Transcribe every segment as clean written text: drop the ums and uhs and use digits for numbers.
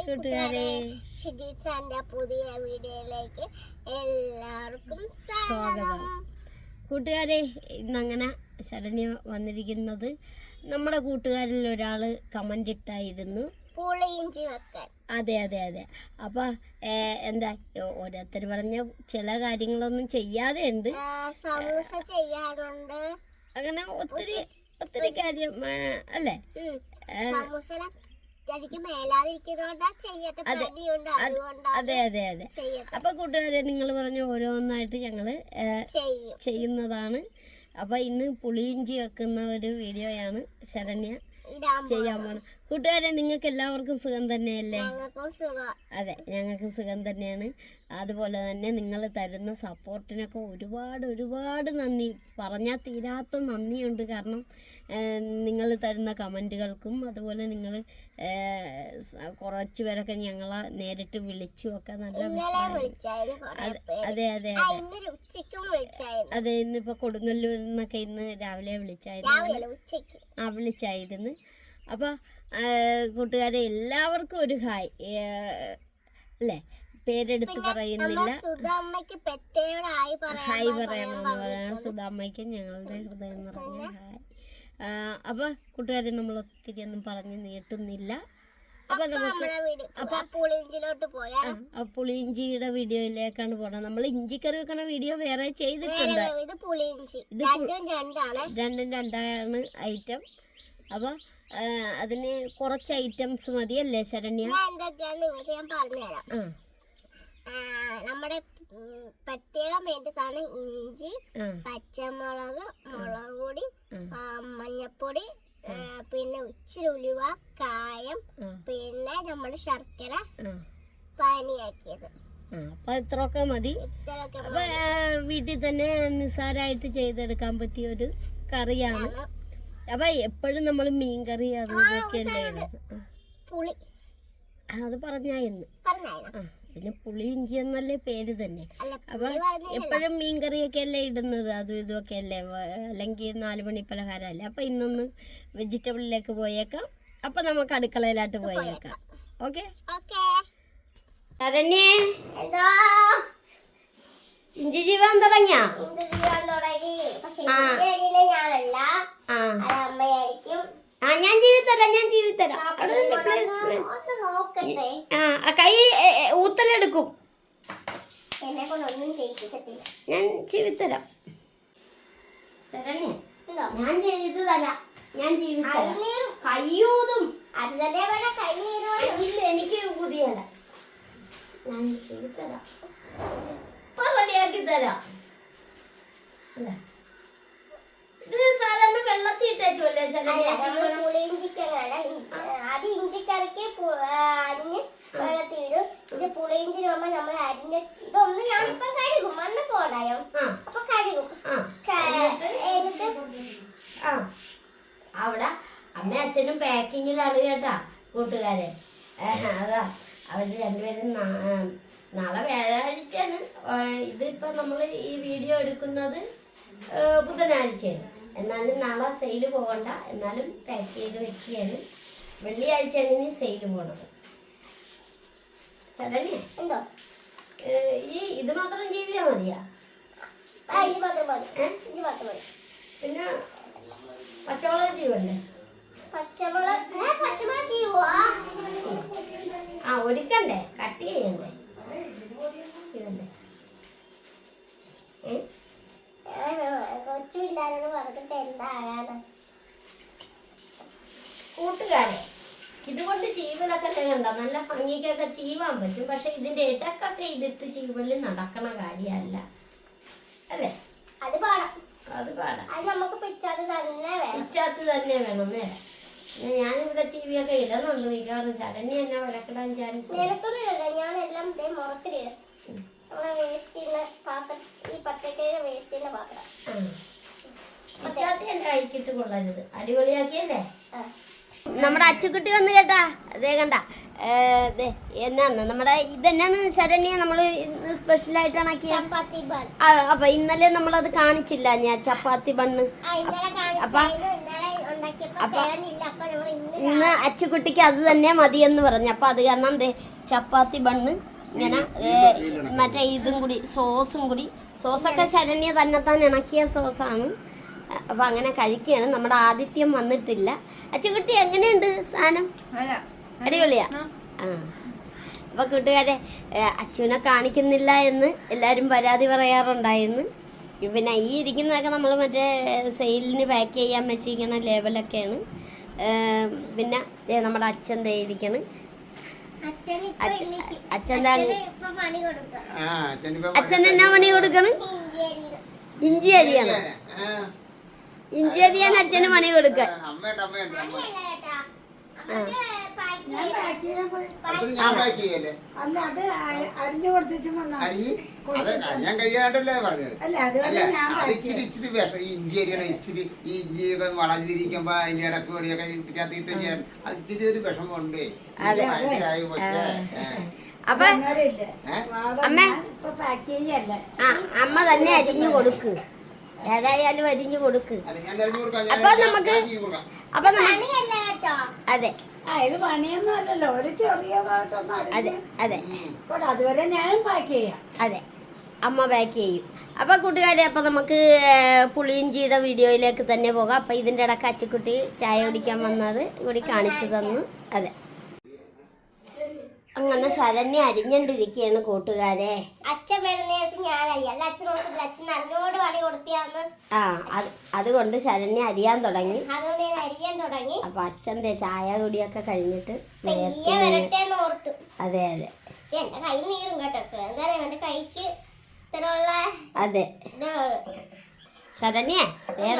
കൂട്ടുകാരെ, ഷിജിച്ചാന്റെ പുതിയ വീഡിയോയിലേക്ക് എല്ലാവർക്കും സ്വാഗതം. കൂട്ടുകാരെ, ഇന്നങ്ങനെ ശരണ്യ വന്നിരിക്കുന്നത് നമ്മുടെ കൂട്ടുകാരിൽ ഒരാൾ കമൻ്റ് ഇട്ടായിരുന്നു, പുളിയിഞ്ചി വെക്കാൻ. അതെ അതെ അതെ. അപ്പോൾ എന്താ ഓരോരുത്തർ പറഞ്ഞ ചില കാര്യങ്ങളൊന്നും ചെയ്യാതെ ഉണ്ട്, സമൂസ ചെയ്യാറുണ്ട്, അങ്ങനെ ഒത്തിരി ഒത്തിരി കാര്യം അല്ലേ. അതെ അതെ അതെ. അപ്പൊ കൂട്ടുകാരെ, നിങ്ങൾ പറഞ്ഞ ഓരോന്നായിട്ട് ഞങ്ങള് ചെയ്യുന്നതാണ്. അപ്പൊ ഇന്ന് പുളിയിഞ്ചി വെക്കുന്ന ഒരു വീഡിയോയാണ് ശരണ്യ ചെയ്യാൻ പോണം. കൂട്ടുകാരെ, നിങ്ങൾക്ക് എല്ലാവർക്കും സുഖം തന്നെയല്ലേ? അതെ, ഞങ്ങൾക്ക് സുഖം തന്നെയാണ്. അതുപോലെ തന്നെ നിങ്ങൾ തരുന്ന സപ്പോർട്ടിനൊക്കെ ഒരുപാട് ഒരുപാട് നന്ദി, പറഞ്ഞാൽ തീരാത്ത നന്ദിയുണ്ട്. കാരണം നിങ്ങൾ തരുന്ന കമൻറ്റുകൾക്കും അതുപോലെ നിങ്ങൾ കുറച്ച് പേരൊക്കെ ഞങ്ങളെ നേരിട്ട് വിളിച്ചുമൊക്കെ നല്ല അതെ അതെ അതെ. ഇന്നിപ്പോൾ കൊടുങ്ങല്ലൂരിൽ നിന്നൊക്കെ ഇന്ന് രാവിലെ വിളിച്ചായിരുന്നു. അപ്പോൾ കൂട്ടുകാരെ, എല്ലാവർക്കും ഒരു ഹായ് അല്ലേ. പേരെടുത്ത് പറയുന്നില്ല, ഹായ് പറയണമെന്ന് പറയാൻ സുധാമ്മയ്ക്ക് ഞങ്ങളുടെ ഹൃദയം നിറഞ്ഞ ഹായ്. അപ്പോൾ കൂട്ടുകാരെ, നമ്മൾ ഒത്തിരി ഒന്നും പറഞ്ഞ് നീട്ടുന്നില്ല. അപ്പൊ നമുക്ക് പുളിയിഞ്ചിയുടെ വീഡിയോയിലേക്കാണ് പോണത്. നമ്മൾ ഇഞ്ചിക്കറി വെക്കണ വീഡിയോ വേറെ ചെയ്തിട്ടുണ്ട്. ഇത് രണ്ടും രണ്ടാണ് ഐറ്റം. അപ്പൊ അതിന് കുറച്ച് ഐറ്റംസ് മതിയല്ലേ ശരണ്യ? ഞാൻ പറഞ്ഞുതരാം. നമ്മുടെ പ്രത്യേകം വേണ്ട സാധനം ഇഞ്ചി, പച്ചമുളക്, മുളക് പൊടി, മഞ്ഞപ്പൊടി, പിന്നെ ഇച്ചിരി ഉലുവ, കായം, പിന്നെ നമ്മുടെ ശർക്കര പാനിയാക്കിയത്. അപ്പൊ ഇത്രയൊക്കെ മതി. അപ്പൊ വീട്ടിൽ തന്നെ നിസ്സാരമായിട്ട് ചെയ്തെടുക്കാൻ പറ്റിയ ഒരു കറിയാണ്. അപ്പൊ എപ്പോഴും നമ്മൾ മീൻകറി അതൊക്കെയല്ലേ പുളി അത് പറഞ്ഞായിരുന്നു. പിന്നെ പുളിയിഞ്ചി എന്നല്ലേ പേര് തന്നെ. അപ്പൊ എപ്പോഴും മീൻകറിയൊക്കെ അല്ലേ ഇടുന്നത്, അതും ഇതുമൊക്കെ അല്ലേ, അല്ലെങ്കിൽ 4 മണി പലഹാരമല്ലേ. അപ്പൊ ഇന്നൊന്ന് വെജിറ്റബിളിലേക്ക് പോയേക്കാം. അപ്പൊ നമുക്ക് അടുക്കളയിലോട്ട് പോയേക്കാം. ഓക്കെ. ശരണ്യേ, ഇഞ്ചി ജീവാൻ തുടങ്ങിയ? ഞാൻ ജീവിത്തരാം. കൈ ഊത്തലെടുക്കും, ഞാൻ ജീവിത്തരാം. ശരണ്യ, ഞാൻ ചെയ്ത് തരാം, ഞാൻ ജീവിത്തരാം. കയ്യൂതും ഇല്ല, എനിക്ക് പുതിയല്ല, ഞാൻ ചെയ്തരാം, ഇപ്പൊ റെഡിയാക്കി തരാം. ഇത് സാധാരണ വെള്ളത്തിൽ ഇട്ടേച്ചുല്ലേ ശരണ്യ? അത് ഇഞ്ചിക്കറിക്ക് അരിഞ്ഞ് വെള്ളത്തിടും. ഇത് പുളിയിഞ്ചി നമ്മൾ അരിഞ്ഞ് ഇതൊന്ന് ഞാനിപ്പോ കഴുകും, മണ്ണ് പോടായോ. അപ്പൊ കഴുകും. അവിടെ അമ്മ അച്ഛനും പാക്കിങ്ങിലാണ് കേട്ടാ കൂട്ടുകാരെ. അതാ അവര് രണ്ടുപേരും നാളെ വ്യാഴാഴ്ചയാണ്. ഇതിപ്പോ നമ്മൾ ഈ വീഡിയോ എടുക്കുന്നത് ബുധനാഴ്ചയാണ്. എന്നാലും നാളെ സെയില് പോകണ്ട, എന്നാലും പാക്ക് ചെയ്ത് വെക്കുകയാണ്. വെള്ളിയാഴ്ചയാണ് ഇനി സെയില് പോണത്. ശരണ്യ, എന്തോ ഇത് മാത്രം ജീവിയാ മതിയാ? പിന്നെ പച്ചമുളക് ജീവല്ലേ? ഒടിക്കണ്ടേ, കട്ട് ചെയ്യണ്ടേ? ഇതല്ലേ കൂട്ടുകാരെ, ഇതുകൊണ്ട് ചീവലൊക്കെ കണ്ട നല്ല ഭംഗിക്കൊക്കെ ചീവാൻ പറ്റും. പക്ഷെ ഇതിന്റെ ഇടക്കൊക്കെ ഇതിട്ട് ചീവല് നടക്കണ കാര്യമല്ല അല്ലേ? അത് പാടാം. നമുക്ക് പിച്ചാത്ത് തന്നെ വേണം. നേരെ ഞാനിവിടെ ചീവിയൊക്കെ ഇടുന്നുണ്ട് മിക്കവാറും. ശരണ്യ എന്നെ വരക്കിടാൻ ചാൻസ്. ഞാനെല്ലാം മുറത്തിലിടും. പിച്ചാത്തി എന്റെ കൈക്കിട്ട് കൊള്ളരുത്, അടിപൊളിയാക്കിയല്ലേ. നമ്മുടെ അച്ചുക്കുട്ടി വന്ന് കേട്ടാ. അതേ കണ്ട എന്നാന്ന് നമ്മുടെ ഇതെന്നാണ് ശരണ്യ നമ്മള് സ്പെഷ്യലായിട്ടാണ് ആക്കിയത്. അപ്പൊ ഇന്നലെ നമ്മളത് കാണിച്ചില്ല ഞാൻ ചപ്പാത്തി ബണ്ണ്. അപ്പൊ ഇന്ന് അച്ചുകുട്ടിക്ക് അത് തന്നെ മതിയെന്ന് പറഞ്ഞു. അപ്പൊ അത് കാരണം ചപ്പാത്തി ബണ്ണ് ഇങ്ങനെ മറ്റേ ഇതും കൂടി സോസും കൂടി, സോസൊക്കെ ശരണ്യ തന്നെത്താൻ ഇണക്കിയ സോസാണ്. അപ്പൊ അങ്ങനെ കഴിക്കുകയാണ്. നമ്മുടെ ആദിത്യം വന്നിട്ടില്ല. അച്ചുകുട്ടി എങ്ങനെയുണ്ട് സാധനം? അടിപൊളിയാ. ആ അപ്പൊ കൂട്ടുകാരെ, അച്ചുവിനെ കാണിക്കുന്നില്ല എന്ന് എല്ലാവരും പരാതി പറയാറുണ്ടായിരുന്നു. പിന്നെ ഈ ഇരിക്കുന്നതൊക്കെ നമ്മൾ മറ്റേ സെയിലിന് പാക്ക് ചെയ്യാൻ വെച്ചിരിക്കുന്ന ലേബലൊക്കെയാണ്. പിന്നെ നമ്മുടെ അച്ഛൻ ഇരിക്കണ്. അച്ഛൻ എന്നാ പണി കൊടുക്കണ്? ഇഞ്ചി അരിയാണ്. ഇഞ്ചി അരിയാൻ അച്ഛന് പണി കൊടുക്കാൻ. ഞാൻ കഴിയാണ്ടല്ലേ പറഞ്ഞത്. ഇച്ചിരി വിഷം ഈ ഇഞ്ചി അരിയുടെ ഇച്ചിരി ഈ ഇഞ്ചി വളഞ്ഞിരിക്കുമ്പോ അതിന്റെ ഇടക്ക് കൂടിയൊക്കെ ചത്തിട്ട് ചെയ്യാൻ അത് ഇച്ചിരി ഒരു വിഷമമുണ്ട്. അപ്പൊ അമ്മ തന്നെ അരിഞ്ഞു കൊടുക്ക്, ഏതായാലും അരിഞ്ഞു കൊടുക്ക്. അപ്പൊ നമുക്ക് അതെ ഇത് പണിയൊന്നും അല്ലല്ലോ, ഒരു ചെറിയതായിട്ടൊന്നും. അതെ അതെ അതുവരെ ഞാനും പാക്ക് ചെയ്യാം. അതെ, അമ്മ പാക്ക് ചെയ്യും. അപ്പൊ കൂട്ടുകാരെ, അപ്പൊ നമുക്ക് പുളിയിഞ്ചിയുടെ വീഡിയോയിലേക്ക് തന്നെ പോകാം. അപ്പൊ ഇതിന്റെ ഇടയ്ക്ക് അച്ചുക്കുട്ടി ചായ കുടിക്കാൻ വന്നത് കൂടി കാണിച്ചു തന്നു. അതെ, അങ്ങനെ ശരണ്യ അരിഞ്ഞണ്ടിരിക്കുകയാണ് കൂട്ടുകാരെ. അച്ഛൻ വരുന്ന നേരത്ത് ഞാനല്ല, അച്ഛനോട് അച്ഛൻ അറിഞ്ഞോട് പണി കൊടുത്തിയാന്ന്. അതുകൊണ്ട് ശരണ്യ അരിയാൻ തുടങ്ങി. അതുകൊണ്ട് ഞാൻ അരിയാൻ തുടങ്ങി. അപ്പൊ അച്ഛന്റെ ചായ കുടിയൊക്കെ കഴിഞ്ഞിട്ട് വരട്ടേന്ന് ഓർത്തു. അതെ അതെ, എന്റെ കൈ നീറും കേട്ടോ. എന്തായാലും എന്റെ കൈക്ക് ഇത്രയുള്ള. അതെ ശരണ്യ,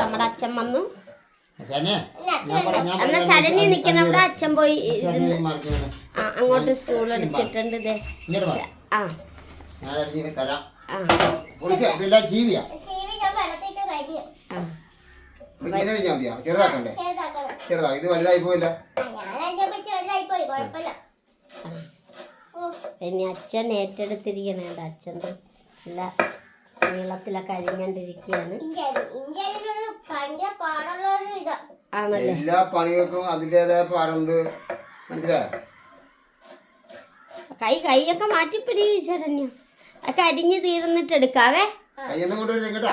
നമ്മുടെ അച്ഛൻ വന്നു. എന്നാ ശരണ്യ നിക്കണം അവിടെ. അച്ഛൻ പോയി അങ്ങോട്ട് സ്റ്റൂൾ എടുത്തിട്ടുണ്ട്. പിന്നെ അച്ഛൻ ഏറ്റെടുത്തിരിക്കണേ. അച്ഛൻ്റെ എല്ലാ നീളത്തിലൊക്കെ അരിഞ്ഞോണ്ടിരിക്കുകയാണ്. ആണല്ലേ, എല്ലാ പണികൾക്കും അതിൻ്റെതായ പാടുണ്ട്, മനസ്സിലായോ? കൈയൊക്കെ മാറ്റിപ്പിടി ശരണ്യ. ഒക്കെ അരിഞ്ഞ് തീർന്നിട്ട് എടുക്കാവേ. കയ്യൊന്നും കൊണ്ടുവരും കേട്ടാ.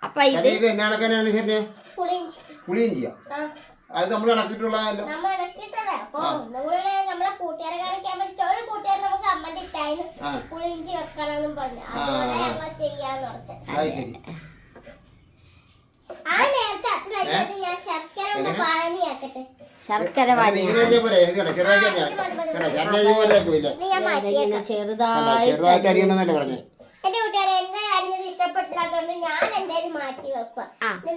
അപ്പൊ ഇത് എന്നാണക്കാനാണ് ശരണ്യ? പുളിയിഞ്ചിയാ. അത് നമ്മൾ കണക്കിട്ടുള്ളതല്ലോ. നമ്മളെ കൂട്ടുകാരെ കാണിക്കാൻ പറ്റും. ഒരു കൂട്ടുകാർ നമുക്ക് അമ്മന്റെ ഇട്ടായിരുന്നു പുളിയിഞ്ചി വെക്കണമെന്നും പറഞ്ഞു. അതുകൊണ്ട് ഞങ്ങൾ ചെയ്യാന്ന് ഓർത്ത്. ആ നേരത്തെ അച്ഛനായിട്ട് ഞാൻ ശർക്കര കൊണ്ട് പാനിയാക്കട്ടെ. ശർക്കര ചെറുതായിട്ട്. എന്റെ കൂട്ടുകാരെ, എന്റെ അരിഞ്ഞത് ഇഷ്ടപ്പെട്ടില്ലാത്തതുകൊണ്ട് ഞാൻ എന്തായാലും മാറ്റി വെക്കുക.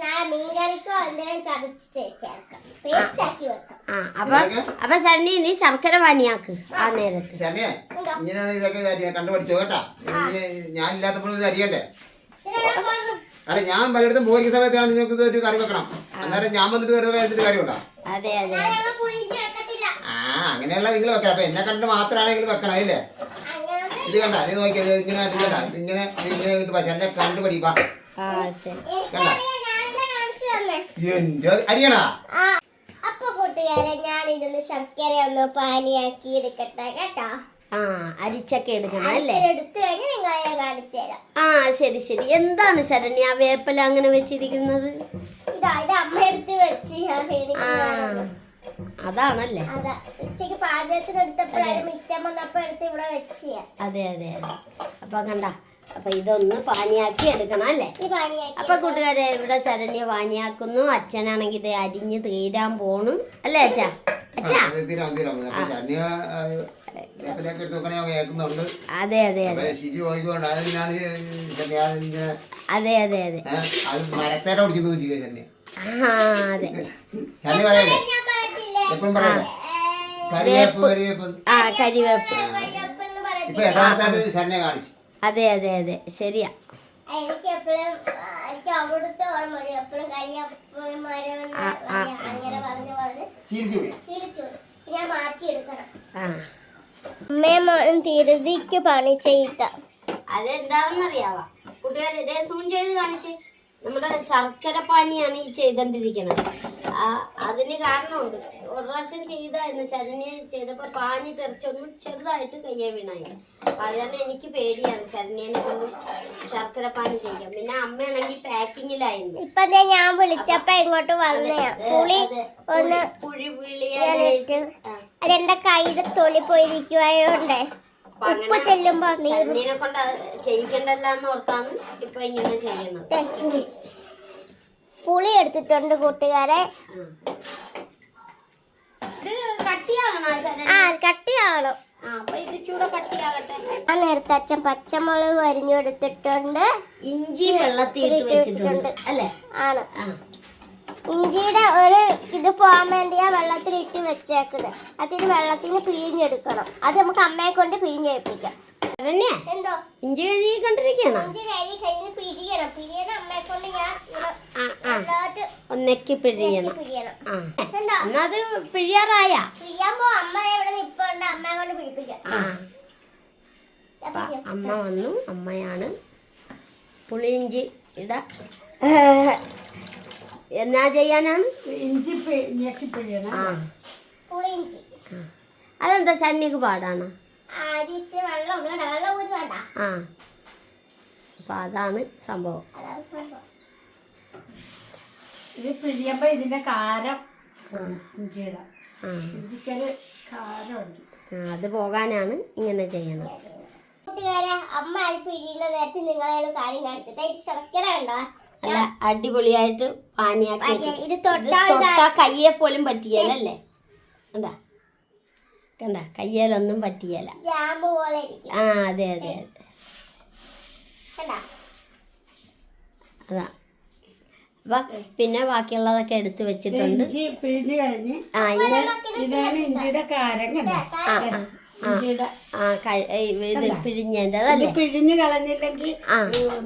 നാളെ മീൻകറിക്കോ എന്തെങ്കിലും ചതച്ച് ചേർക്കാം, പേസ്റ്റ് ആക്കി വെക്കാം. അപ്പൊ ശരണ്യ നീ ശർക്കര പാനിയാക്ക്. ആ നേരത്ത് ഇങ്ങനെയാണ് ഇതൊക്കെ കണ്ടുപിടിച്ചോ കേട്ടാ. ഞാൻ ഇല്ലാത്തപ്പോഴും ഇത് അറിയണ്ടേ? അല്ല, ഞാൻ പലയിടത്തും പോയിരിക്കുന്ന സമയത്താണ് നിങ്ങൾക്ക് ഒരു കറി വെക്കണം. അന്നേരം ഞാൻ വന്നിട്ട് കറി വെച്ചിട്ട് കാര്യമുണ്ടോ? അതെ അതെ, അങ്ങനെയുള്ള നിങ്ങൾ വെക്കണം. അപ്പൊ എന്നെ കണ്ട് മാത്രമാണെങ്കിൽ വെക്കണം. അതില്ലേ ഇത് കണ്ട, നീ നോക്കിയത് ഇങ്ങനെ ഇങ്ങനെ എന്നെ കണ്ടുപിടിക്കാ. എന്റെ അരിയണ. അപ്പൊ കൂട്ടുകാരെ, ഞാൻ ഇതൊന്ന് ശർക്കര ഒന്ന് പാനിയാക്കി എടുക്കട്ടെ കേട്ടോ. അരിച്ചൊക്കെ എടുക്കണം അല്ലേ? എടുത്തു കഴിഞ്ഞ് നിങ്ങളെ കാണിച്ചു തരാം. ശരി ശരി. എന്താണ് ശരണ്യ വേപ്പല അങ്ങനെ വെച്ചിരിക്കുന്നത്? ഇത് അമ്മ എടുത്ത് വെച്ച് അതാണല്ലേ. അതാ ഉച്ചക്ക് പാചകത്തിന് എടുത്തപ്പോഴായിരുന്നു മിച്ചം വന്നപ്പോ എടുത്ത് ഇവിടെ വെച്ച്. അതെ അതെ അതെ. അപ്പൊ കണ്ട, അപ്പൊ ഇതൊന്ന് പാനിയാക്കി എടുക്കണം അല്ലേ? അപ്പൊ കൂട്ടുകാരെ, ഇവിടെ ശരണ്യ പാനിയാക്കുന്നു. അച്ഛനാണെങ്കിൽ ഇത് അരിഞ്ഞ് തീരാൻ പോണു അല്ലേ അച്ഛാ? അച്ഛാ അതെ അതെ അതെ അതെ അതെ അതെ. കരിവേപ്പ്. അതെ അതെ അതെ, ശരിയാ. എനിക്ക് എപ്പോഴും എനിക്ക് അവിടുത്തെ ഓർമ്മ എപ്പോഴും അങ്ങനെ പറഞ്ഞ് ശീലിച്ചു. ഞാൻ മാറ്റിയെടുക്കണം. അമ്മയും തിരുതിക്ക് പണി ചെയ്ത അതെന്താണെന്നറിയാവാ കൂട്ടുകാരെ? ഇതേ സൂം ചെയ്ത് കാണിച്ചേ. നമ്മുടെ ശർക്കര പാനിയാണ് ഈ ചെയ്തോണ്ടിരിക്കുന്നത്. അതിന് കാരണമുണ്ട്. ഒരു പ്രാവശ്യം ചെയ്തായിരുന്നു, ശരണ്യ ചെയ്തപ്പോൾ പാനി തെറിച്ചൊന്ന് ചെറുതായിട്ട് കയ്യെ വീണായി. അപ്പം അതുതന്നെ എനിക്ക് പേടിയാണ് ശരണ്യനെ കൊണ്ട് ശർക്കര പാനി ചെയ്യാം. പിന്നെ അമ്മയാണെങ്കിൽ പാക്കിങ്ങിലായിരുന്നു. ഇപ്പൊ ഞാൻ വിളിച്ചപ്പോ ഇങ്ങോട്ട് വന്നയാ. പുളി ഒന്ന് പുഴിയാനായിട്ട് അതെന്റെ കയ്യില് തൊലി പോയിരിക്കുവായോണ്ടേ ഉപ്പ് ചെല്ലുമ്പോ ശരണ്യനെ കൊണ്ട് ചെയ്യിക്കണ്ടല്ലെന്ന് ഓർത്താണ് ഇപ്പൊ ഇങ്ങനെ ചെയ്യുന്നത്. പുളി എടുത്തിട്ടുണ്ട് കൂട്ടുകാരെ. ഇത് കട്ടിയാകണോ ശരണ്യ? കട്ടിയാകണം. അപ്പൊ ഇത് ചൂടെ കട്ടിയാകട്ടെ. ആ നേരത്തെ അച്ഛൻ പച്ചമുളക് അരിഞ്ഞെടുത്തിട്ടുണ്ട്, ഇഞ്ചി വെള്ളത്തിൽ ഇട്ട് വെച്ചിട്ടുണ്ട് അല്ലേ? ആണ്. ഇഞ്ചിയുടെ ഒരു ഇത് പോകാൻ വേണ്ടിയാ വെള്ളത്തിൽ ഇട്ട് വെച്ചേക്കുന്നത്. അതിന് വെള്ളത്തിന് പിഴിഞ്ഞെടുക്കണം. അത് നമുക്ക് അമ്മയെ കൊണ്ട് പിഴിഞ്ഞെടുപ്പിക്കാം. ശരണ്യ, എന്തോ ഇഞ്ചി കഴുകിക്കൊണ്ടിരിക്കണോ? ഇഞ്ചി കഴിഞ്ഞ് പിഴിയണം. പിഴിയണം അമ്മയെ കൊണ്ട് ഞാൻ ഒന്നേക്ക് പിഴിയണം. പിഴിയണം. എന്നാ അത് പിഴിയാറായ? പിഴിയാമ്പോ അമ്മ ഇവിടെ നിപ്പുണ്ട്, അമ്മയെ കൊണ്ട് പിഴിപ്പിക്കാം. അമ്മ വന്നു. അമ്മയാണ് പുളിയിഞ്ചി എന്നാ ചെയ്യാനാണ്? ഇഞ്ചി ഞെക്കി പിഴിയണം. പുളിയിഞ്ചി. അതെന്താ ശരണ്യക്ക് പാടാണ്? അരിച്ച് വെള്ളം ഊരി വേണ്ട. അപ്പൊ അതാണ് സംഭവം. അതാണ് സംഭവം. ഇത് പിഴിയുമ്പോ ഇതിന്റെ കാരം ഇഞ്ചിയുടെ ഇഞ്ചിക്കൊരു കാരമുണ്ട്. അത് പോകാനാണ് ഇങ്ങനെ ചെയ്യണം. കൂട്ടുകാരെ, അമ്മ പിഴിയുന്ന നേരത്തെ നിങ്ങളെ കാര്യം കാണിച്ചിട്ട് ഇത് ശർക്കര ഉണ്ടോ? നല്ല അടിപൊളിയായിട്ട് പാനിയാക്കി. ഇത് തൊട്ടാ കയ്യെ പോലും പറ്റിയല്ലേ? എന്താ കണ്ട, കയ്യേലൊന്നും പറ്റിയല്ല. ജാമ്പ് പോലെ ഇരിക്കും. അതെ അതെ അതെ, അതാ. അപ്പൊ പിന്നെ ബാക്കിയുള്ളതൊക്കെ എടുത്തു വെച്ചിട്ടുണ്ട്. ഇഞ്ചി പിഴിഞ്ഞു കഴിഞ്ഞ് ഇതാണ് ഇഞ്ചിയുടെ കാരം. കണ്ടോ? ഇഞ്ചിയുടെ ഇത് പിഴിഞ്ഞതിന്റെ അതല്ലേ? പിഴിഞ്ഞു കളഞ്ഞില്ലെങ്കിൽ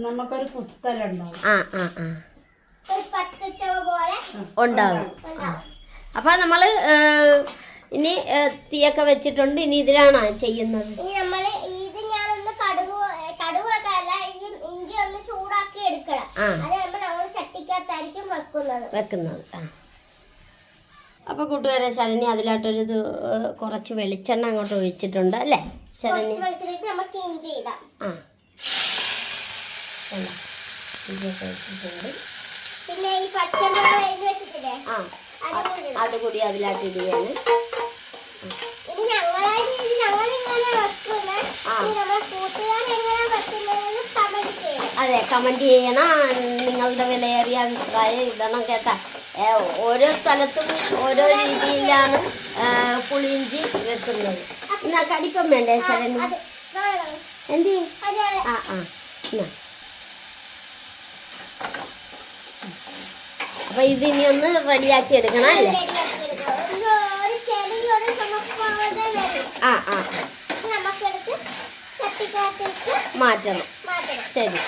നമുക്കൊരു കുത്തലുണ്ടാവും. ഒരു പച്ചച്ചവ പോലെ ഉണ്ടാകും. അപ്പൊ നമ്മള് ഇനി തീയൊക്കെ വെച്ചിട്ടുണ്ട്. ഇനി ഇതിലാണ് ചെയ്യുന്നത്. ഇനി നമ്മള് ഇത് ഞാനൊന്ന് കടുകൊക്കെ അല്ല, ഈ ഇഞ്ചി ഒന്ന് ചൂടാക്കി എടുക്കണം. അത് നമ്മൾ ചട്ടിക്കകത്തായിരിക്കും വെക്കുന്നത്. അപ്പൊ കൂട്ടുകാരെ, ശരണ്യ അതിലോട്ടൊരു കുറച്ച് വെളിച്ചെണ്ണ അങ്ങോട്ട് ഒഴിച്ചിട്ടുണ്ട് അല്ലേ ശരണ്യ? നമുക്ക് ഇഞ്ചി ഇടാം. ഇഞ്ചിയൊക്കെ ഒഴിച്ചിട്ടുണ്ട്. പിന്നെ ഈ പച്ചമുളക് എഴുതി വെച്ചിട്ടില്ലേ, അത് കൂടി അതിലോട്ട് ഇടുകയാണ്. ഇത് ഞങ്ങളിങ്ങനെ വെക്കുന്നത്. നമ്മുടെ കൂട്ടുകാരെങ്ങനെ വെക്കുന്നതെന്ന് കമന്റ് ചെയ്യണം. അതെ, കമന്റ് ചെയ്യണം. നിങ്ങളുടെ വിലയേറിയ അഭിപ്രായം ഇടണം കേട്ടാ. ഓരോ സ്ഥലത്തും ഓരോ രീതിയിലാണ് പുളിയിഞ്ചി വെക്കുന്നത്. എന്നാ കടിപ്പം വേണ്ടേ ശരണ്യ? എന്ത് അപ്പൊ ഇത് ഇനി ഒന്ന് റെഡിയാക്കി എടുക്കണം അല്ലേ? മാറ്റണം. ശരി.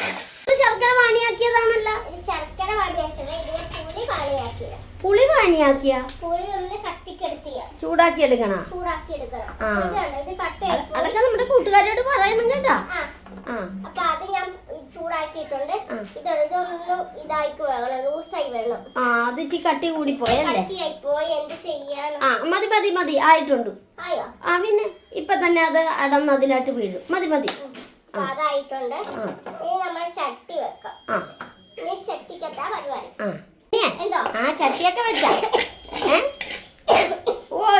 ശർക്കര പാനിയാക്കിയതാണല്ലോ. ശർക്കര പാനിയാക്കിയത്, ഇതിനെ പുളി പാനിയാക്കിയത്. പുളി പാനിയാക്കിയ പുളി ഒന്ന് കട്ടിക്കെടുത്തിയ ചൂടാക്കി എടുക്കണം. ഇത് കട്ടയായി. അതൊക്കെ നമ്മുടെ കൂട്ടുകാരോട് പറയണം കേട്ടോ. അപ്പൊ അത് ഞാൻ ചൂടാക്കിയിട്ടുണ്ട്. ഇതൊന്ന് ഇതായിക്ക് വേണം, ലൂസായി വേണം. അത് ഇച്ചി കട്ടി കൂടി പോയല്ലേ? കട്ടിയായി പോയി, എന്ത് ചെയ്യാൻ? മതി മതി മതി, ആയിട്ടുണ്ട്. ആയോ? പിന്നെ ഇപ്പൊ തന്നെ അത് അടന്ന് അതിലായിട്ട് വീഴും. മതി മതി. അതായിട്ടുണ്ട്. ഇനി നമ്മൾ ചട്ടി വെക്കാം. ഇനി ചട്ടിക്കത്താ പരിപാടി. എന്തോ ചട്ടിയൊക്കെ വെച്ചാ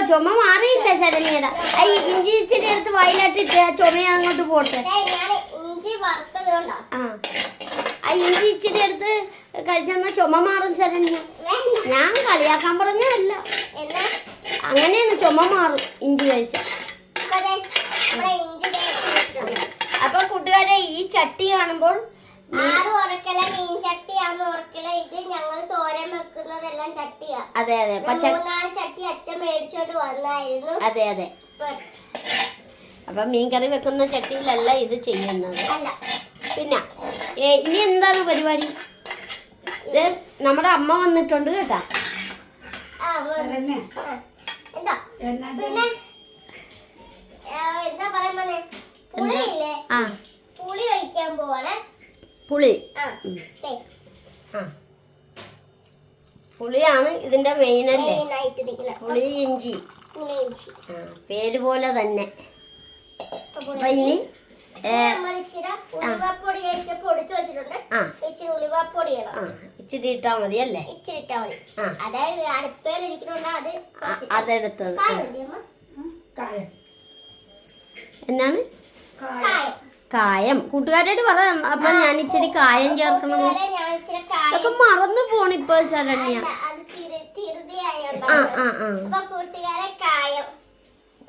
ചുമ മാറിയില്ല ശരണ്യയുടെ. ഈ ഇഞ്ചി ഇച്ചിരി എടുത്ത് വയലാട്ടിട്ട് ചുമ അങ്ങോട്ട് പോട്ടെ. ഞാൻ ഇഞ്ചി വറുത്തത് കൊണ്ടോ? ഇഞ്ചി ഇച്ചിരി എടുത്ത് കഴിച്ചെന്ന ചുമ മാറും ശരണ്യ. ഞാൻ കളിയാക്കാൻ പറഞ്ഞല്ല, അങ്ങനെയാണ് ചുമ മാറും ഇഞ്ചി കഴിച്ച. അപ്പൊ കൂട്ടുകാരെ, ഈ ചട്ടി കാണുമ്പോൾ 6 ഉറക്കല മീൻ ചട്ടിയാന്ന് ഓർക്കല. ഇത് ഞങ്ങൾ തോരൻ വെക്കുന്നതെല്ലാം ചട്ടിയാ. അതെ അതെ, 3-4 ചട്ടി അച്ഛൻ മേടിച്ചോണ്ട് വന്നായിരുന്നു. അതെ അതെ. അപ്പൊ മീൻകറി വെക്കുന്ന ചട്ടിയിലല്ല ഇത് ചെയ്യുന്നത്. പിന്നെ ഇനി എന്താണ് പരിപാടി? ഇത് നമ്മുടെ അമ്മ വന്നിട്ടുണ്ട് കേട്ടാ. പിന്നെ എന്താ പറയുമ്പോ പുളിയില്ലേ, പുളി ഒഴിക്കാൻ പോവാണ്. പുളി പുളിയാണ് ഇതിന്റെ മെയിൻ അല്ലേ? മെയിനായിട്ടിരിക്കുന്നത് പുളി ഇഞ്ചി. പുളിയിഞ്ചി. പേര് പോലെ തന്നെ. അപ്പൊ ഇനി നമ്മൾ ഇച്ചിരി ഉലുവാപ്പൊടി പൊടിച്ചു വെച്ചിട്ടുണ്ട്. ഇച്ചിരി ഉലുവാപ്പൊടി ഇടണം. ഇച്ചിരി ഇട്ടാ മതി അല്ലേ? ഇച്ചിരി ഇട്ടാ മതി. അതായത് അടുപ്പയിൽ ഇരിക്കണോണ്ട് അതെടുത്തത് കായം എന്നാണ് കായം. കൂട്ടുകാരായിട്ട് പറയാം. അപ്പൊ ഞാൻ ഇച്ചിരി കായം ചേർക്കണം. അതൊക്കെ മറന്നു പോണിപ്പോ ശരണ്യ.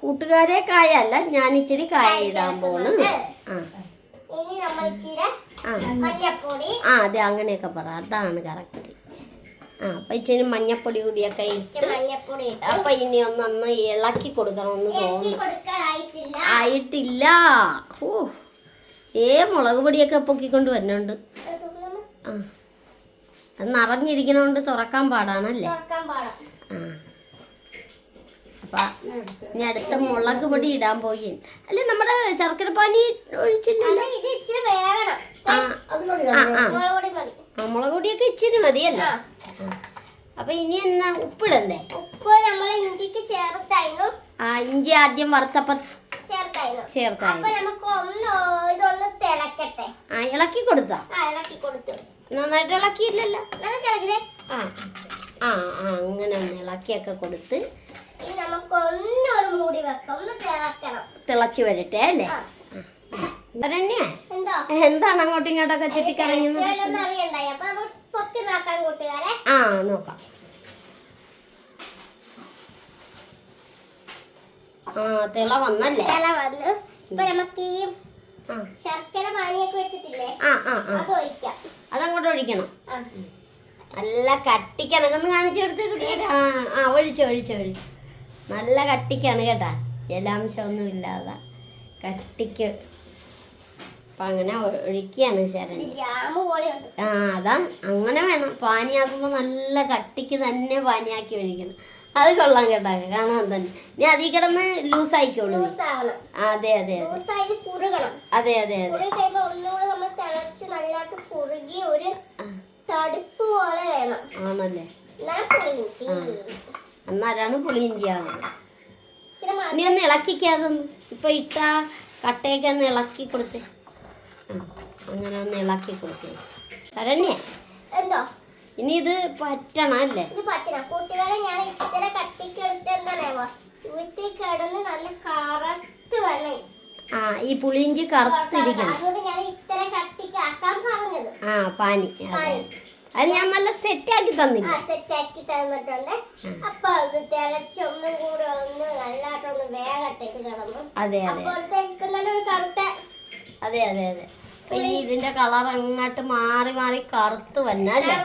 കൂട്ടുകാരെ കായല്ല, ഞാൻ ഇച്ചിരി കായ ഇടാൻ പോണ്. അതെ അങ്ങനെയൊക്കെ പറ, അതാണ് കറക്റ്റ്. അപ്പൊ ഇച്ചിരി മഞ്ഞപ്പൊടി കൂടിയൊക്കെ ഇട്ട് അപ്പൊ ഇനി ഒന്ന് ഇളക്കി കൊടുക്കണമെന്ന് തോന്നുന്നു. ആയിട്ടില്ല. മുളക് പൊടിയൊക്കെ പൊക്കിക്കൊണ്ട് വരുന്നുണ്ട്. അത് നിറഞ്ഞിരിക്കണോണ്ട് തുറക്കാൻ പാടാണല്ലേ? അപ്പൊ ഇനി അടുത്ത മുളക് പൊടി ഇടാൻ പോയി. അല്ലെ നമ്മുടെ ശർക്കര പാനി ഒഴിച്ചില്ല. മുളക് പൊടിയൊക്കെ ഇച്ചിരി മതിയല്ലോ. അപ്പൊ ഇനി എന്നാ ഉപ്പിടണ്ടേ? ഉപ്പ് നമ്മൾ ഇഞ്ചിക്ക് ചേർത്തായിരുന്നു. ഇഞ്ചി ആദ്യം വറുത്തപ്പ ചേർത്തായിരുന്നു. ഇതൊന്ന് തിളക്കട്ടെ. ഇളക്കി കൊടുത്താ? ഇളക്കി കൊടുത്തു. നന്നായിട്ട് ഇളക്കിയില്ലല്ലോ. അങ്ങനെ ഒന്ന് ഇളക്കിയൊക്കെ കൊടുത്ത് നമുക്ക് ഒന്നൊരു മൂടി വെക്കാം. ഒന്ന് തിളക്കണം. തിളച്ചു വരട്ടെ അല്ലേ? എന്താണ് അങ്ങോട്ടും ഇങ്ങോട്ടൊക്കെ ചുറ്റിക്കറങ്ങുന്നത്? നോക്കാം. തിള വന്നല്ലേ? തിള വന്നു. ഇപ്പൊ നമുക്ക് ഈ ശർക്കര പാനിയൊക്കെ വെച്ചിട്ടില്ലേ, അത് ഒഴിക്കാം. അതങ്ങോട്ട് ഒഴിക്കണം. നല്ല കട്ടിക്കണക്കൊന്ന് കാണിച്ചെടുത്ത് കുട്ടിയെ. ഒഴിച്ചു നല്ല കട്ടിക്കാണ് കേട്ടാ, ജലാംശമൊന്നും ഇല്ലാതെ കട്ടിക്ക്. അപ്പൊ അങ്ങനെ ഒഴിക്കുകയാണ് ശരണ്യ. അതാ അങ്ങനെ വേണം. പാനിയാക്കുമ്പോ നല്ല കട്ടിക്ക് തന്നെ പാനിയാക്കി ഒഴിക്കണം. അത് കൊള്ളാൻ കേട്ടാ, കാണാൻ തന്നെ. ഇനി അതിൽ കിടന്ന് ലൂസായിക്കോളൂ. അതെ അതെ ആണല്ലേ? എന്നാലാണ് പുളിയിഞ്ചി ആകുന്നത്. ഇനി ഒന്ന് ഇളക്കിക്കാതൊന്ന്. ഇപ്പൊ ഇട്ട കട്ടയൊക്കെ ഒന്ന് ഇളക്കി കൊടുത്തേ. അങ്ങനെ ഒന്ന് ഇളക്കി കൊടുത്തേ ശരണ്യ. എന്തോ ഇനി ഇത് പറ്റണം അല്ലേ? ഇത് പറ്റണം. കൂട്ടുകാരെ ഞാൻ ഇത്ര കട്ടിക്ക് എടുത്ത് എന്താണോ വീട്ടിൽ കിടന്ന് നല്ല കറുത്ത് വരണം. ഈ പുളിയിഞ്ചി കറുത്തിരിക്കണം. അതുകൊണ്ട് ഞാൻ ഇത്ര കട്ടിക്ക് ആക്കാൻ പറഞ്ഞത്. പാനി അത് ഞാൻ നല്ല സെറ്റാക്കി തന്നില്ല. സെറ്റാക്കി തന്നിട്ടുണ്ട്. അപ്പൊ അത് തിളച്ചൊന്നും കൂടെ ഒന്ന് നല്ലതായിട്ടൊന്ന് വേഗട്ടെ ഇത് കിടന്നു. അതെ നല്ലൊരു കറുത്ത. അതെ ഇനി ഇതിന്റെ കളർ അങ്ങോട്ട് മാറി മാറി കറുത്ത് വന്നല്ലേ?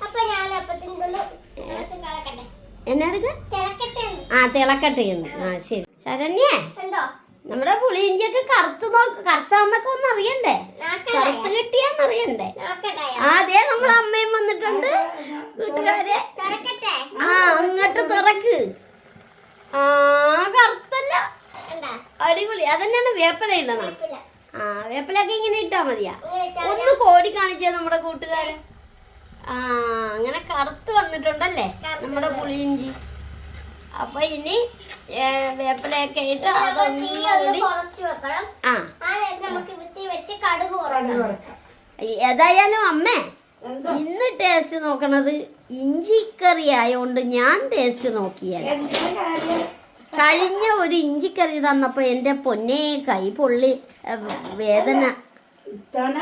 അപ്പൊ ഞാൻ അപ്പത്തിനൊന്ന് കളക്കട്ടെ. എന്നാ തിളക്കട്ടെ എന്ന്. ശരി ശരണ്യ. എന്തോ നമ്മുടെ പുളിയിഞ്ചിയൊക്കെ കറുത്താന്നൊക്കെ ഒന്ന് അറിയണ്ടേ? കറുത്ത് കിട്ടിയാന്നറിയണ്ടേ? അതേ നമ്മുടെ അമ്മയും വന്നിട്ടുണ്ട് കൂട്ടുകാരെ. അങ്ങോട്ട് തുറക്ക്. കറുത്തല്ല, അടിപൊളി. അതന്നെയാണ് വേപ്പില ഇടണം. വേപ്പിലൊക്കെ ഇങ്ങനെ ഇട്ടാ മതിയാ. ഒന്ന് കോടി കാണിച്ചേ നമ്മുടെ കൂട്ടുകാരെ. അങ്ങനെ കറുത്ത് വന്നിട്ടുണ്ടല്ലേ നമ്മുടെ പുളിയിഞ്ചി. അപ്പൊ ഇനി വേപ്പിലയൊക്കെ ഇട്ട് ഏതായാലും അമ്മേ ഇന്ന് ടേസ്റ്റ് നോക്കണത് ഇഞ്ചിക്കറി ആയോണ്ട് ഞാൻ ടേസ്റ്റ് നോക്കിയാൽ. കഴിഞ്ഞ ഒരു ഇഞ്ചിക്കറി തന്നപ്പോ എന്റെ പൊന്നെ കൈ പൊള്ളി വേദന. ഇത്തവണ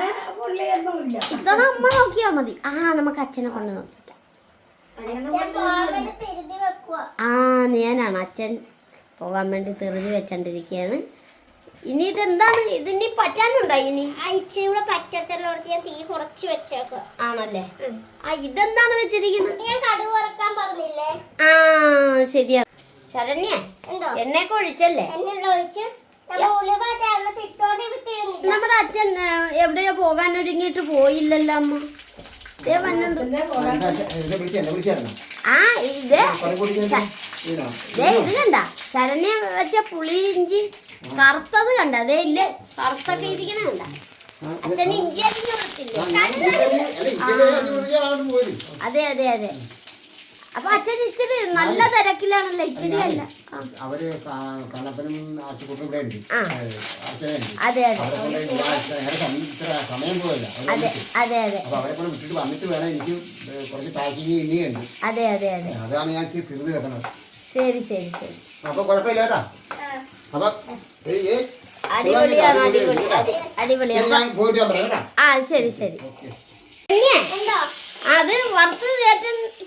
അമ്മ നോക്കിയാ മതി. നമുക്ക് അച്ഛനെ കൊണ്ട് നോക്കിക്കാം. ഞാനാണ് അച്ഛൻ പോകാൻ വേണ്ടി തെറുതി വെച്ചോണ്ടിരിക്കുകയാണ്. ഇനി ഇതെന്താണ്? ഇതിനി പറ്റാനുണ്ടോ? ഇനി ഇവിടെ പറ്റത്തോർത്ത് ഞാൻ തീ കുറച്ച് വെച്ചേക്കുക. ആണല്ലേ? ഇതെന്താണ് വെച്ചിരിക്കുന്നത്? ഞാൻ കടുക് വറുക്കാൻ പറഞ്ഞില്ലേ? ശരിയാ ശരണ്യ. എണ്ണയൊക്കെ ഒഴിച്ചല്ലേ? നമ്മുടെ അച്ഛൻ എവിടെയോ പോകാൻ ഒരുങ്ങിയിട്ട് പോയില്ലല്ലോ അമ്മ. ഇത് കണ്ട ശരണ്യ വെച്ച പുളിയിഞ്ചി കറുത്തത് കണ്ട. അതേ ഇല്ലേ കറുത്തൊക്കെ ഇരിക്കണ കണ്ട. അച്ഛന് ഇഞ്ചി അരിഞ്ഞു കൊടുത്തില്ലേ? അതെ അതെ അതെ. അപ്പൊ അച്ഛൻ ഇച്ചിരി നല്ല തിരക്കിലാണല്ലോ, ഇച്ചിരി അല്ല. അവര് കണ്ണപ്പനും ആശുപത്രി ഇവിടെ ഉണ്ട്. അതെ അതെ സമയം പോയല്ല. അതെ അതെ അതെ അപ്പൊ അവരെ കൂടെ വിട്ടിട്ട് വന്നിട്ട് വേണം എനിക്ക് കുറച്ച് പാക്കിങ് ഇനിയുണ്ട്. അതെ അതെ അതെ. അതാണ് ഞാൻ തിരുന്ന് വെക്കുന്നത്. ശരി ശരി ശരി. അപ്പൊ കുഴപ്പമില്ല കേട്ടാ. അപ്പൊ അടിപൊളിയാണ്, അടിപൊളി, അടിപൊളി. ഞാൻ പോയിട്ട് ഞാൻ പറയാം കേട്ടാ. ആ ശരി ശരി. അത് വറുത്ത്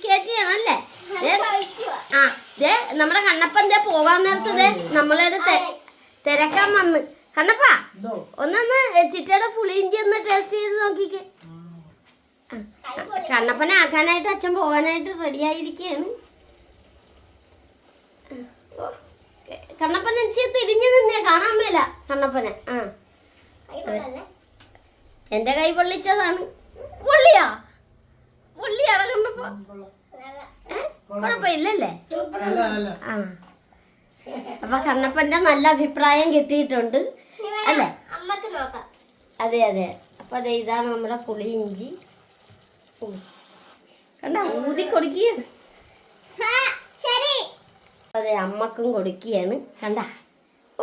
കയറ്റിയാണല്ലേ? ആ ദേ നമ്മുടെ കണ്ണപ്പൻ ദേ പോകാൻ നേരത്ത് ദേ നമ്മളോട് തിരക്കാൻ വന്ന്. കണ്ണപ്പാ ഒന്നൊന്ന് ചിറ്റയുടെ പുളിയിഞ്ചി ഒന്ന് ടേസ്റ്റ് ചെയ്ത് നോക്കിക്കേ. കണ്ണപ്പനെ ആക്കാനായിട്ട് അച്ഛൻ പോകാനായിട്ട് റെഡി ആയിരിക്കുകയാണ്. കണ്ണപ്പൻ ഇച്ചിരി തിരിഞ്ഞു നിന്നേ, കാണാൻ മേല കണ്ണപ്പനെ. ആ എന്റെ കൈ പൊള്ളിച്ചതാണ്. പൊള്ളിയാ? പൊള്ളിയാണോ കണ്ണപ്പ? കുഴപ്പമില്ലല്ലേ? ആ അപ്പൊ കണ്ണപ്പന്റെ നല്ല അഭിപ്രായം കിട്ടിയിട്ടുണ്ട് അല്ലേ? അതെ അതെ. അപ്പൊ അതെ, ഇതാണ് നമ്മുടെ പുളി ഇഞ്ചി. കണ്ട ഊതി കൊടുക്കുകയാണ്. അതെ, അമ്മക്കും കൊടുക്കുകയാണ്. കണ്ട, ഓ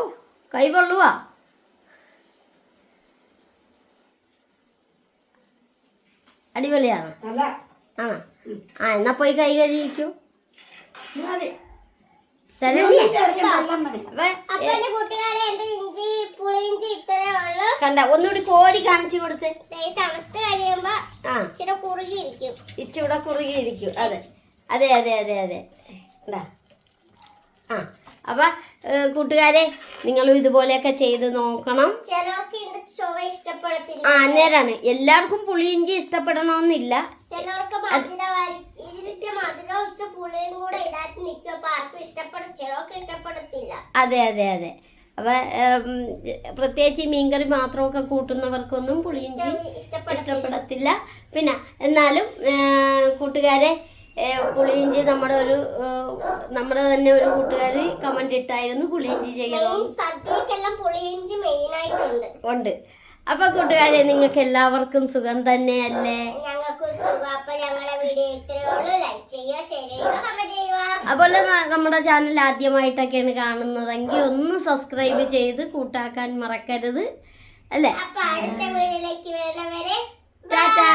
കൈ കൊള്ളുവാ. അടിപൊളിയാണ്. ആ ആ എന്നാ പോയി കൈ കഴിക്കൂ. കണ്ട, ഒന്നുകൂടി കോരി കാണിച്ചു കൊടുത്ത്. തണുത്ത് കഴിയുമ്പോ ഇച്ചിരി കുറുകിയിരിക്കും. ഇച്ചിവിടെ കുറുകിയിരിക്കും. അതെ അതെ അതെ അതെ അതെ. എന്താ ആ അപ്പൊ കൂട്ടുകാരെ, നിങ്ങളും ഇതുപോലെയൊക്കെ ചെയ്ത് നോക്കണം. ചിലർക്ക് ഇതിന്റെ ചുവ ഇഷ്ടപ്പെടത്തില്ല. ആ നേരാണ്, എല്ലാവർക്കും പുളിയിഞ്ചി ഇഷ്ടപ്പെടണമെന്നില്ല. ചിലർക്ക് ഇതിന് മധുരവും ഇച്ചിരി പുളിയും കൂടെ ഇടാത്തി നിൽക്കുമ്പോ ആർക്കും ഇഷ്ടപ്പെടും, ചിലർക്ക് ഇഷ്ടപ്പെടത്തില്ല. അതെ അതെ അതെ. അപ്പൊ പ്രത്യേകിച്ച് മീൻകറി മാത്രമൊക്കെ കൂട്ടുന്നവർക്കൊന്നും പുളിയിഞ്ചി ഇഷ്ടപ്പെടത്തില്ല. പിന്നെ എന്നാലും കൂട്ടുകാരെ, പുളിയിഞ്ചി നമ്മുടെ തന്നെ ഒരു കൂട്ടുകാരി കമന്റ് ഇട്ടായിരുന്നു പുളിയിഞ്ചി ചെയ്യണം. സദ്യക്കെല്ലാം പുളിയിഞ്ചി മെയിൻ ആയിട്ടുണ്ട്. ഉണ്ട്. അപ്പൊ കൂട്ടുകാരെ, നിങ്ങൾക്ക് എല്ലാവർക്കും സുഖം തന്നെയല്ലേ? ഞങ്ങൾക്ക് സുഖം. അപ്പൊ ഞങ്ങളുടെ വീഡിയോ ഇത്രയുള്ളൂ. ലൈക്ക് ചെയ്യുക, ഷെയർ ചെയ്യുക, കമന്റ് ചെയ്യുക. അതുപോലെ നമ്മുടെ ചാനൽ ആദ്യമായിട്ടൊക്കെയാണ് കാണുന്നതെങ്കിൽ ഒന്ന് സബ്സ്ക്രൈബ് ചെയ്ത് കൂട്ടാക്കാൻ മറക്കരുത് അല്ലേ? അപ്പൊ അടുത്ത വീഡിയോയിലേക്ക് വരുന്നവരെ ടാറ്റാ.